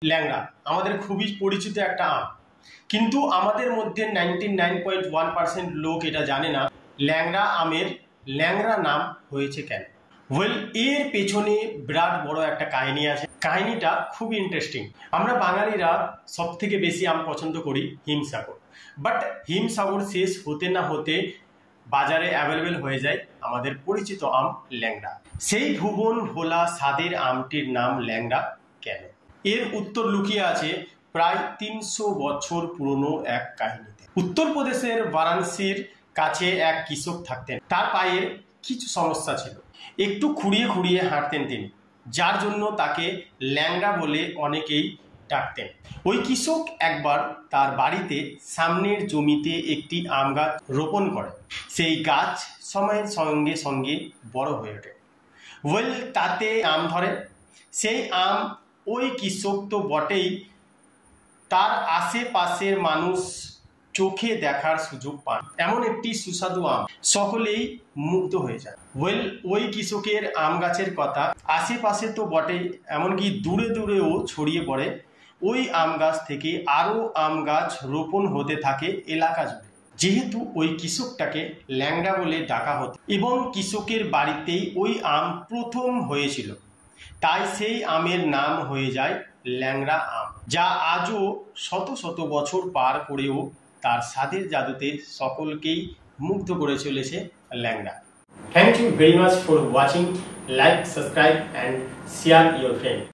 ল্যাংড়া আমাদের খুবই পরিচিত একটা আম, কিন্তু আমাদের মধ্যে 99.1% লোক এটা জানে না ল্যাংড়া আমের ল্যাংড়া নাম হয়েছে কেন। এর পেছনে বিরাট বড় একটা কাহিনী আছে। কাহিনীটা খুব ইন্টারেস্টিং। আমরা বাঙালিরা সব থেকে বেশি আম পছন্দ করি হিমসাগর, বাট হিমসাগর শেষ হতে না হতে বাজারে অ্যাভেলেবেল হয়ে যায় আমাদের পরিচিত আম ল্যাংড়া। সেই ভুবন ভোলা স্বাদের আমটির নাম ল্যাংড়া কেন? এর উত্তর লুকিয়ে আছে প্রায় 300 বছর পুরনো এক কাহিনীতে। উত্তরপ্রদেশের বারাণসীর কাছে এক কৃষক থাকতেন। তার পায়ে কিছু সমস্যা ছিল, একটু খুঁড়িয়ে খুঁড়িয়ে হাঁটতেন তিনি, যার জন্য তাকে ল্যাংড়া বলে অনেকেই ডাকতেন। ওই কৃষক একবার তার বাড়িতে সামনের জমিতে একটি আম গাছ রোপণ করে। সেই গাছ সময়ের সঙ্গে সঙ্গে বড় হয়ে ওঠে। তাতে আম ধরে। সেই আম ওই কৃষক তো বটেই, তার আশেপাশের মানুষ চোখে দেখার সুযোগ পান। এমন একটি সুস্বাদু আম, সকলেই মুগ্ধ হয়ে যায়। ওই কৃষকের আম গাছের কথা আশেপাশে তো বটেই, এমনকি দূরে দূরেও ছড়িয়ে পড়ে। ওই আম গাছ থেকে আরো আম গাছ রোপণ হতে থাকে এলাকা জুড়ে। যেহেতু ওই কৃষকটাকে ল্যাংড়া বলে ডাকা হতো এবং কৃষকের বাড়িতেই ওই আম প্রথম হয়েছিল, তাই সেই আমের নাম হয়ে যায় ল্যাংড়া আম, যা আজও শত শত বছর পার করেও তার স্বাদের জাদুতে সকলকেই মুগ্ধ করে চলেছে Langra. Thank you very much for watching. Like, subscribe and share your friend.